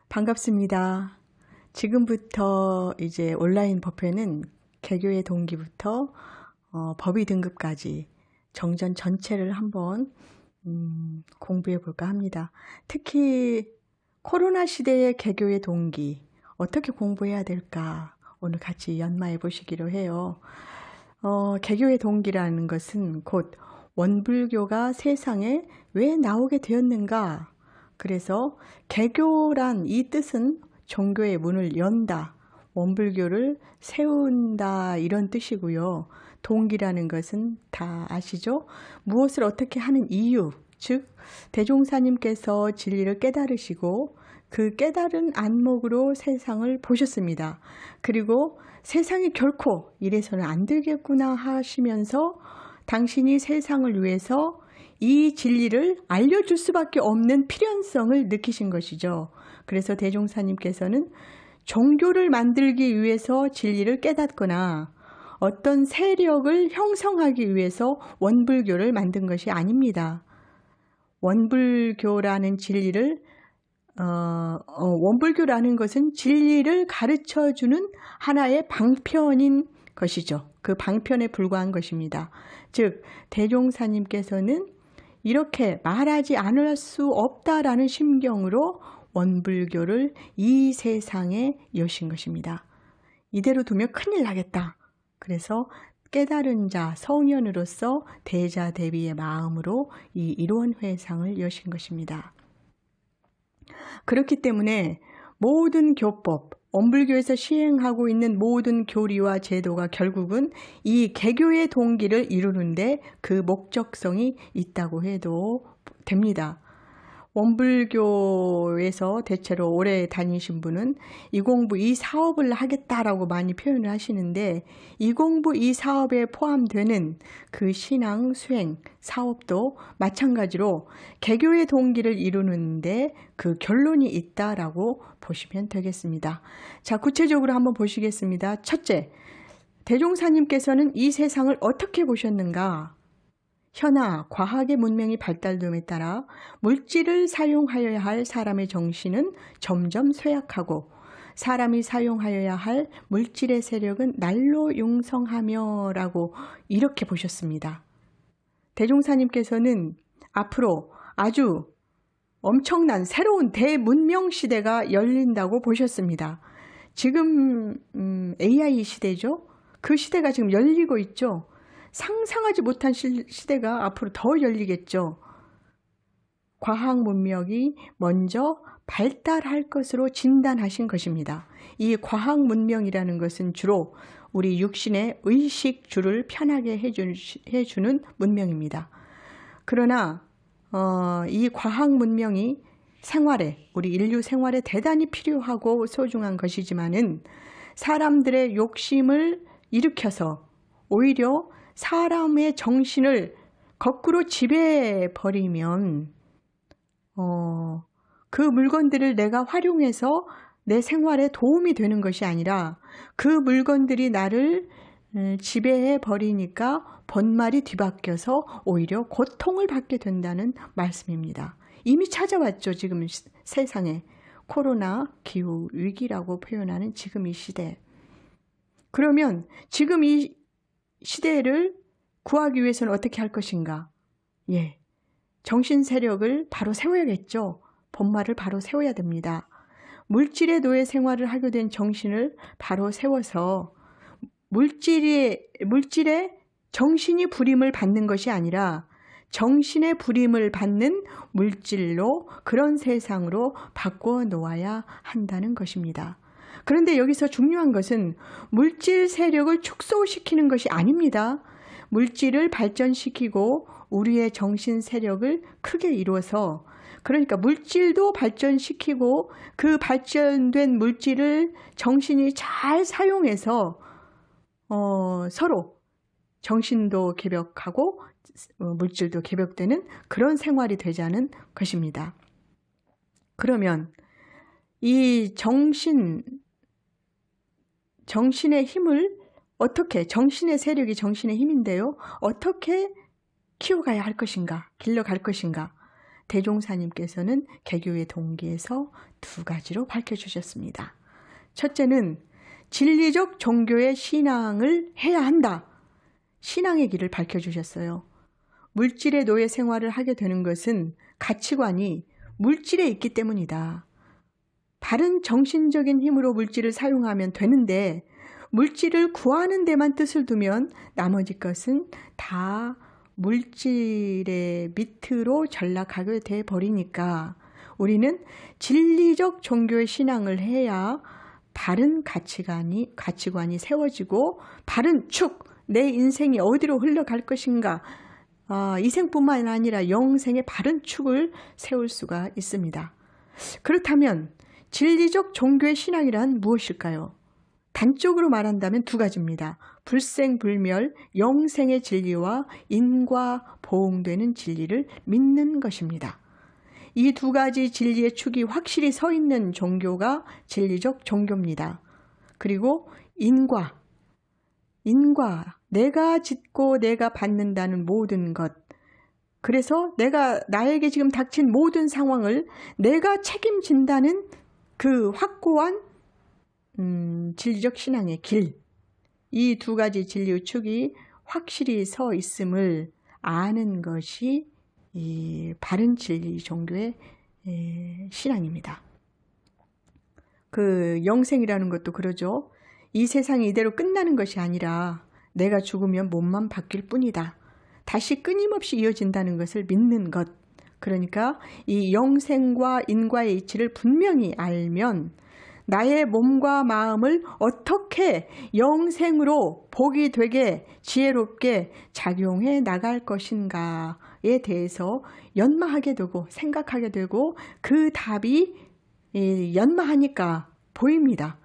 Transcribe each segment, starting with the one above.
반갑습니다. 지금부터 이제 온라인 법회는 개교의 동기부터 법의 등급까지 정전 전체를 한번 공부해 볼까 합니다. 특히 코로나 시대의 개교의 동기 어떻게 공부해야 될까 오늘 같이 연마해 보시기로 해요. 개교의 동기라는 것은 곧 원불교가 세상에 왜 나오게 되었는가. 그래서 개교란 이 뜻은 종교의 문을 연다, 원불교를 세운다 이런 뜻이고요. 동기라는 것은 다 아시죠? 무엇을 어떻게 하는 이유, 즉 대종사님께서 진리를 깨달으시고 그 깨달은 안목으로 세상을 보셨습니다. 그리고 세상이 결코 이래서는 안 되겠구나 하시면서 당신이 세상을 위해서 이 진리를 알려줄 수밖에 없는 필연성을 느끼신 것이죠. 그래서 대종사님께서는 종교를 만들기 위해서 진리를 깨닫거나 어떤 세력을 형성하기 위해서 원불교를 만든 것이 아닙니다. 원불교라는 원불교라는 것은 진리를 가르쳐주는 하나의 방편인 것이죠. 그 방편에 불과한 것입니다. 즉 대종사님께서는 이렇게 말하지 않을 수 없다라는 심경으로 원불교를 이 세상에 여신 것입니다. 이대로 두면 큰일 나겠다. 그래서 깨달은 자, 성현으로서 대자대비의 마음으로 이 일원회상을 여신 것입니다. 그렇기 때문에 모든 교법, 원불교에서 시행하고 있는 모든 교리와 제도가 결국은 이 개교의 동기를 이루는데 그 목적성이 있다고 해도 됩니다. 원불교에서 대체로 오래 다니신 분은 이 공부, 이 사업을 하겠다라고 많이 표현을 하시는데 이 공부, 이 사업에 포함되는 그 신앙, 수행, 사업도 마찬가지로 개교의 동기를 이루는데 그 결론이 있다라고 보시면 되겠습니다. 자, 구체적으로 한번 보시겠습니다. 첫째, 대종사님께서는 이 세상을 어떻게 보셨는가? 현아, 과학의 문명이 발달됨에 따라 물질을 사용하여야 할 사람의 정신은 점점 쇠약하고 사람이 사용하여야 할 물질의 세력은 날로 융성하며 라고 이렇게 보셨습니다. 대종사님께서는 앞으로 아주 엄청난 새로운 대문명 시대가 열린다고 보셨습니다. 지금 AI 시대죠. 그 시대가 지금 열리고 있죠. 상상하지 못한 시대가 앞으로 더 열리겠죠. 과학 문명이 먼저 발달할 것으로 진단하신 것입니다. 이 과학 문명이라는 것은 주로 우리 육신의 의식주를 편하게 해주는 문명입니다. 그러나 이 과학 문명이 우리 인류 생활에 대단히 필요하고 소중한 것이지만은 사람들의 욕심을 일으켜서 오히려 사람의 정신을 거꾸로 지배해버리면 그 물건들을 내가 활용해서 내 생활에 도움이 되는 것이 아니라 그 물건들이 나를 지배해버리니까 본말이 뒤바뀌어서 오히려 고통을 받게 된다는 말씀입니다. 이미 찾아왔죠. 지금 세상에 코로나 기후위기라고 표현하는 지금 이 시대. 그러면 지금 이 시대를 구하기 위해서는 어떻게 할 것인가? 정신 세력을 바로 세워야겠죠. 본말을 바로 세워야 됩니다. 물질의 노예 생활을 하게 된 정신을 바로 세워서 물질에 정신이 부림을 받는 것이 아니라 정신의 부림을 받는 물질로 그런 세상으로 바꿔 놓아야 한다는 것입니다. 그런데 여기서 중요한 것은 물질 세력을 축소시키는 것이 아닙니다. 물질을 발전시키고 우리의 정신 세력을 크게 이루어서 그러니까 물질도 발전시키고 그 발전된 물질을 정신이 잘 사용해서 서로 정신도 개벽하고 물질도 개벽되는 그런 생활이 되자는 것입니다. 그러면 이 정신의 힘을 어떻게, 정신의 세력이 정신의 힘인데요. 어떻게 키워가야 할 것인가, 길러갈 것인가. 대종사님께서는 개교의 동기에서 두 가지로 밝혀주셨습니다. 첫째는 진리적 종교의 신앙을 해야 한다. 신앙의 길을 밝혀주셨어요. 물질의 노예 생활을 하게 되는 것은 가치관이 물질에 있기 때문이다. 바른 정신적인 힘으로 물질을 사용하면 되는데 물질을 구하는 데만 뜻을 두면 나머지 것은 다 물질의 밑으로 전락하게 돼 버리니까 우리는 진리적 종교의 신앙을 해야 바른 가치관이 세워지고 바른 축, 내 인생이 어디로 흘러갈 것인가, 이 생뿐만 아니라 영생의 바른 축을 세울 수가 있습니다. 그렇다면 진리적 종교의 신앙이란 무엇일까요? 단적으로 말한다면 두 가지입니다. 불생불멸, 영생의 진리와 인과 보응되는 진리를 믿는 것입니다. 이 두 가지 진리의 축이 확실히 서 있는 종교가 진리적 종교입니다. 그리고 인과, 내가 짓고 내가 받는다는 모든 것, 그래서 나에게 지금 닥친 모든 상황을 내가 책임진다는 그 확고한 진리적 신앙의 길, 이 두 가지 진리의 축이 확실히 서 있음을 아는 것이 이 바른 진리 종교의 신앙입니다. 그 영생이라는 것도 그러죠. 이 세상이 이대로 끝나는 것이 아니라 내가 죽으면 몸만 바뀔 뿐이다. 다시 끊임없이 이어진다는 것을 믿는 것. 그러니까 이 영생과 인과의 이치를 분명히 알면 나의 몸과 마음을 어떻게 영생으로 복이 되게 지혜롭게 작용해 나갈 것인가에 대해서 연마하게 되고 생각하게 되고 그 답이 연마하니까 보입니다.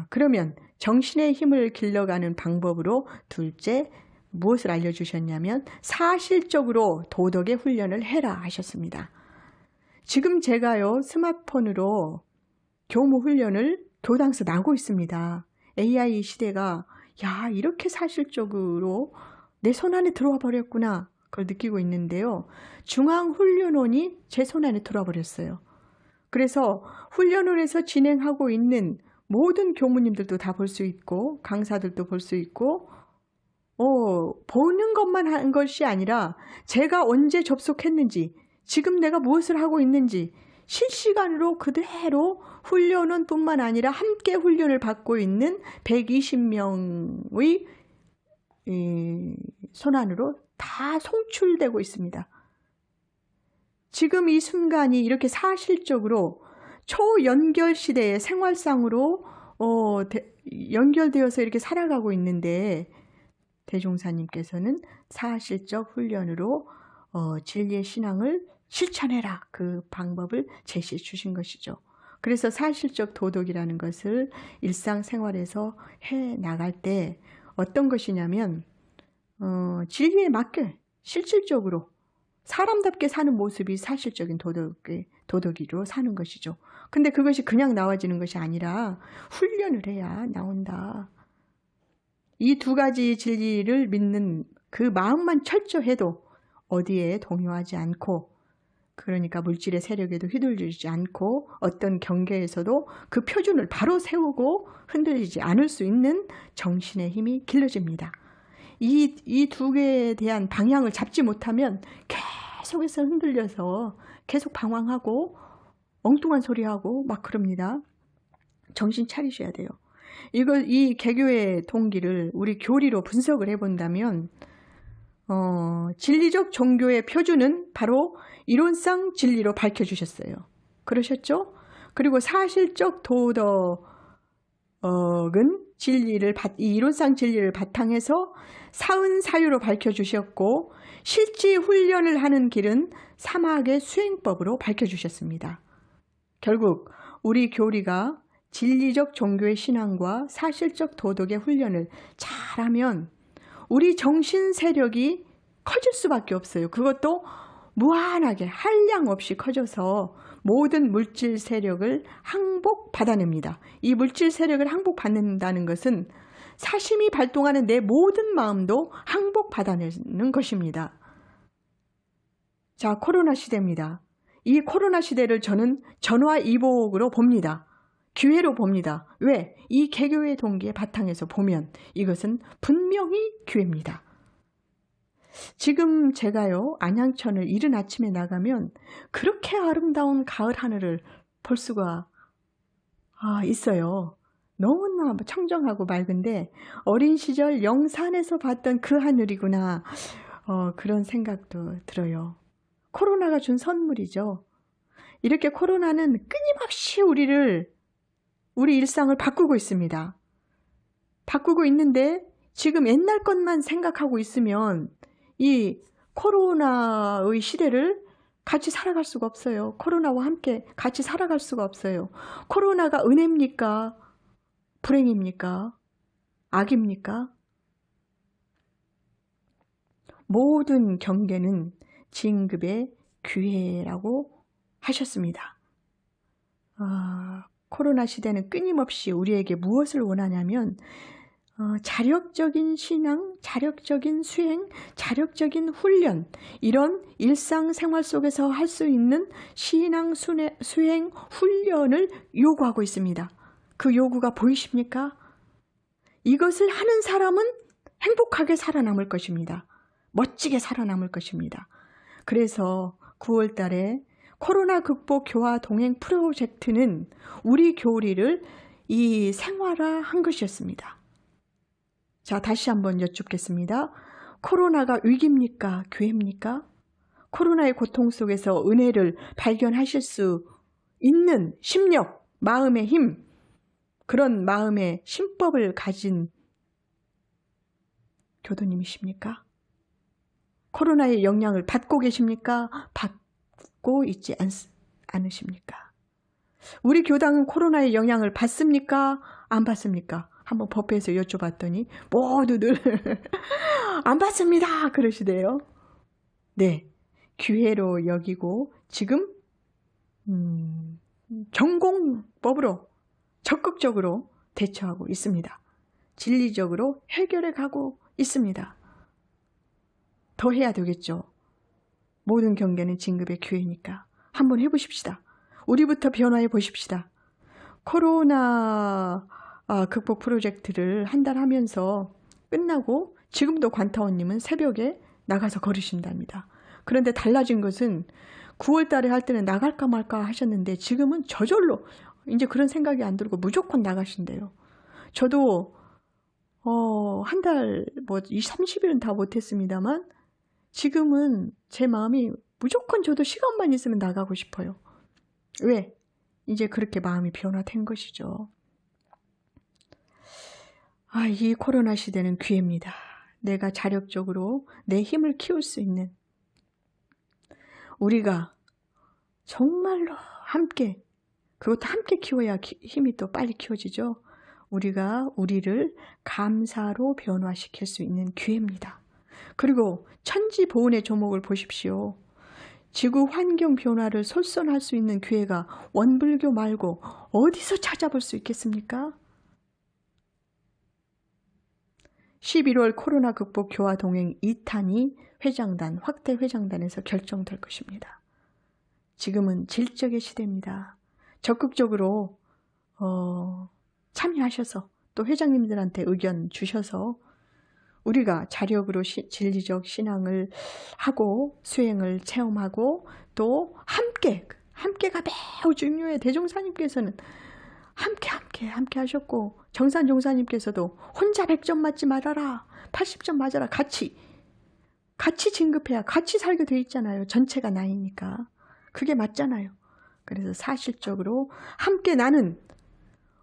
그러면 정신의 힘을 길러가는 방법으로 둘째 무엇을 알려주셨냐면 사실적으로 도덕의 훈련을 해라 하셨습니다. 지금 제가요 스마트폰으로 교무 훈련을 교당에서 나고 있습니다. AI 시대가 이렇게 사실적으로 내 손안에 들어와 버렸구나 그걸 느끼고 있는데요. 중앙훈련원이 제 손안에 들어와 버렸어요. 그래서 훈련원에서 진행하고 있는 모든 교무님들도 다 볼 수 있고 강사들도 볼 수 있고 보는 것만 한 것이 아니라 제가 언제 접속했는지 지금 내가 무엇을 하고 있는지 실시간으로 그대로 훈련원 뿐만 아니라 함께 훈련을 받고 있는 120명의 손안으로 다 송출되고 있습니다. 지금 이 순간이 이렇게 사실적으로 초연결 시대의 생활상으로 연결되어서 이렇게 살아가고 있는데 대종사님께서는 사실적 훈련으로 진리의 신앙을 실천해라 그 방법을 제시해 주신 것이죠. 그래서 사실적 도덕이라는 것을 일상생활에서 해 나갈 때 어떤 것이냐면 진리에 맞게 실질적으로 사람답게 사는 모습이 사실적인 도덕이로 사는 것이죠. 근데 그것이 그냥 나와지는 것이 아니라 훈련을 해야 나온다. 이 두 가지 진리를 믿는 그 마음만 철저해도 어디에 동요하지 않고 그러니까 물질의 세력에도 휘둘리지 않고 어떤 경계에서도 그 표준을 바로 세우고 흔들리지 않을 수 있는 정신의 힘이 길러집니다. 이 두 개에 대한 방향을 잡지 못하면 계속해서 흔들려서 계속 방황하고 엉뚱한 소리하고 막 그럽니다. 정신 차리셔야 돼요. 이 개교의 동기를 우리 교리로 분석을 해본다면 진리적 종교의 표준은 바로 이론상 진리로 밝혀주셨어요. 그러셨죠? 그리고 사실적 도덕은 이 이론상 진리를 바탕해서 사은사유로 밝혀주셨고 실지 훈련을 하는 길은 사막의 수행법으로 밝혀주셨습니다. 결국 우리 교리가 진리적 종교의 신앙과 사실적 도덕의 훈련을 잘하면 우리 정신 세력이 커질 수밖에 없어요. 그것도 무한하게 한량 없이 커져서 모든 물질 세력을 항복받아냅니다. 이 물질 세력을 항복받는다는 것은 사심이 발동하는 내 모든 마음도 항복받아내는 것입니다. 자, 코로나 시대입니다. 이 코로나 시대를 저는 전화위복으로 봅니다. 기회로 봅니다. 왜? 이 개교의 동기의 바탕에서 보면 이것은 분명히 기회입니다. 지금 제가요, 안양천을 이른 아침에 나가면 그렇게 아름다운 가을 하늘을 볼 수가 있어요. 너무나 청정하고 맑은데 어린 시절 영산에서 봤던 그 하늘이구나. 그런 생각도 들어요. 코로나가 준 선물이죠. 이렇게 코로나는 끊임없이 우리 일상을 바꾸고 있습니다. 바꾸고 있는데 지금 옛날 것만 생각하고 있으면 이 코로나의 시대를 같이 살아갈 수가 없어요. 코로나와 함께 같이 살아갈 수가 없어요. 코로나가 은혜입니까? 불행입니까? 악입니까? 모든 경계는 진급의 기회라고 하셨습니다. 코로나 시대는 끊임없이 우리에게 무엇을 원하냐면 자력적인 신앙, 자력적인 수행, 자력적인 훈련, 이런 일상생활 속에서 할 수 있는 신앙, 수행, 훈련을 요구하고 있습니다. 그 요구가 보이십니까? 이것을 하는 사람은 행복하게 살아남을 것입니다. 멋지게 살아남을 것입니다. 그래서 9월 달에 코로나 극복 교화 동행 프로젝트는 우리 교리를 이 생활화한 것이었습니다. 자, 다시 한번 여쭙겠습니다. 코로나가 위기입니까? 기회입니까? 코로나의 고통 속에서 은혜를 발견하실 수 있는 심력, 마음의 힘, 그런 마음의 심법을 가진 교도님이십니까? 코로나의 영향을 받고 계십니까? 받고 있지 않으십니까? 우리 교당은 코로나의 영향을 받습니까? 안 받습니까? 한번 법회에서 여쭤봤더니 모두들 안 받습니다 그러시대요. 네, 기회로 여기고 지금 전공법으로 적극적으로 대처하고 있습니다. 진리적으로 해결해 가고 있습니다. 더 해야 되겠죠. 모든 경계는 진급의 기회니까 한번 해보십시다. 우리부터 변화해 보십시다. 코로나 극복 프로젝트를 한 달 하면서 끝나고 지금도 관타원님은 새벽에 나가서 걸으신답니다. 그런데 달라진 것은 9월 달에 할 때는 나갈까 말까 하셨는데 지금은 저절로 이제 그런 생각이 안 들고 무조건 나가신대요. 저도 한 달 30일은 다 못했습니다만 지금은 제 마음이 무조건 저도 시간만 있으면 나가고 싶어요. 왜? 이제 그렇게 마음이 변화된 것이죠. 이 코로나 시대는 기회입니다. 내가 자력적으로 내 힘을 키울 수 있는, 우리가 정말로 함께, 그것도 함께 키워야 힘이 또 빨리 키워지죠. 우리가 우리를 감사로 변화시킬 수 있는 기회입니다. 그리고 천지보온의 조목을 보십시오. 지구 환경 변화를 솔선할 수 있는 기회가 원불교 말고 어디서 찾아볼 수 있겠습니까? 11월 코로나 극복 교화 동행 2탄이 회장단, 확대 회장단에서 결정될 것입니다. 지금은 질적의 시대입니다. 적극적으로 참여하셔서 또 회장님들한테 의견 주셔서 우리가 자력으로 진리적 신앙을 하고 수행을 체험하고 또 함께가 매우 중요해. 대종사님께서는 함께 하셨고 정산 종사님께서도 혼자 100점 맞지 말아라, 80점 맞아라, 같이 진급해야 같이 살게 돼 있잖아요. 전체가 나이니까 그게 맞잖아요. 그래서 사실적으로 함께 나는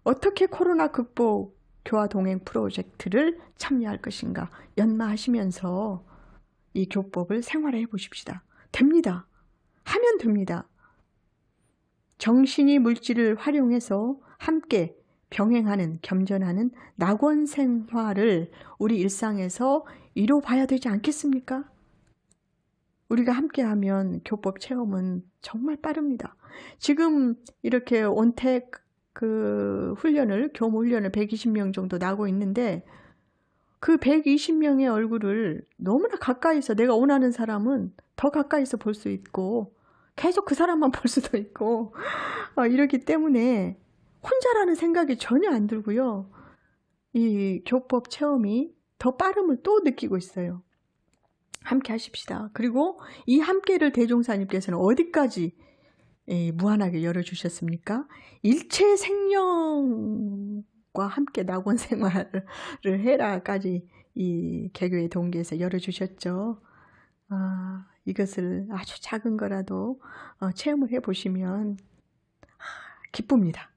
어떻게 코로나 극복 교화 동행 프로젝트를 참여할 것인가 연마하시면서 이 교법을 생활해 보십시다. 됩니다. 하면 됩니다. 정신이 물질을 활용해서 함께 병행하는, 겸전하는 낙원 생활을 우리 일상에서 이뤄봐야 되지 않겠습니까? 우리가 함께하면 교법 체험은 정말 빠릅니다. 지금 이렇게 온택 교무 훈련을 120명 정도 나고 있는데 그 120명의 얼굴을 너무나 가까이서 내가 원하는 사람은 더 가까이서 볼 수 있고 계속 그 사람만 볼 수도 있고 이러기 때문에 혼자라는 생각이 전혀 안 들고요. 이 교법 체험이 더 빠름을 또 느끼고 있어요. 함께 하십시다. 그리고 이 함께를 대종사님께서는 어디까지 무한하게 열어주셨습니까? 일체 생명과 함께 낙원 생활을 해라까지 이 개교의 동기에서 열어주셨죠. 이것을 아주 작은 거라도 체험을 해보시면 기쁩니다.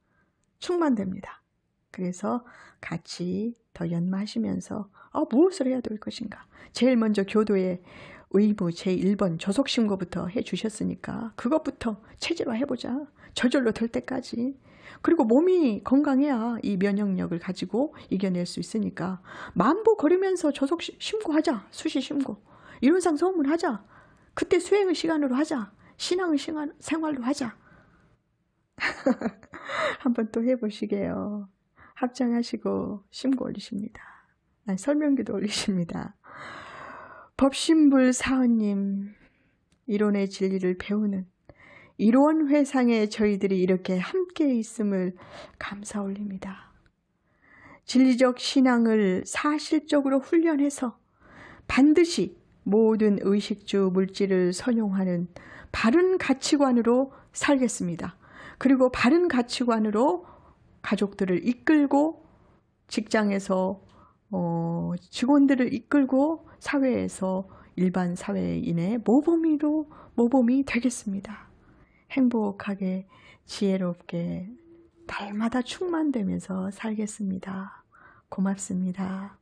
충만됩니다. 그래서 같이 더 연마하시면서 무엇을 해야 될 것인가. 제일 먼저 교도의 의무 제1번 조속신고부터 해주셨으니까 그것부터 체질화해보자. 저절로 될 때까지. 그리고 몸이 건강해야 이 면역력을 가지고 이겨낼 수 있으니까 만보 걸으면서 조속신고하자. 수시신고. 이론상 소문하자. 그때 수행의 시간으로 하자. 신앙의 생활로 하자. 한번 또 해보시게요. 합장하시고 신고 올리십니다. 설명기도 올리십니다. 법신불 사원님, 이론의 진리를 배우는 이론회상에 저희들이 이렇게 함께 있음을 감사 올립니다. 진리적 신앙을 사실적으로 훈련해서 반드시 모든 의식주 물질을 선용하는 바른 가치관으로 살겠습니다. 그리고 바른 가치관으로 가족들을 이끌고 직장에서 직원들을 이끌고 사회에서 일반 사회인의 모범이 되겠습니다. 행복하게 지혜롭게 날마다 충만되면서 살겠습니다. 고맙습니다.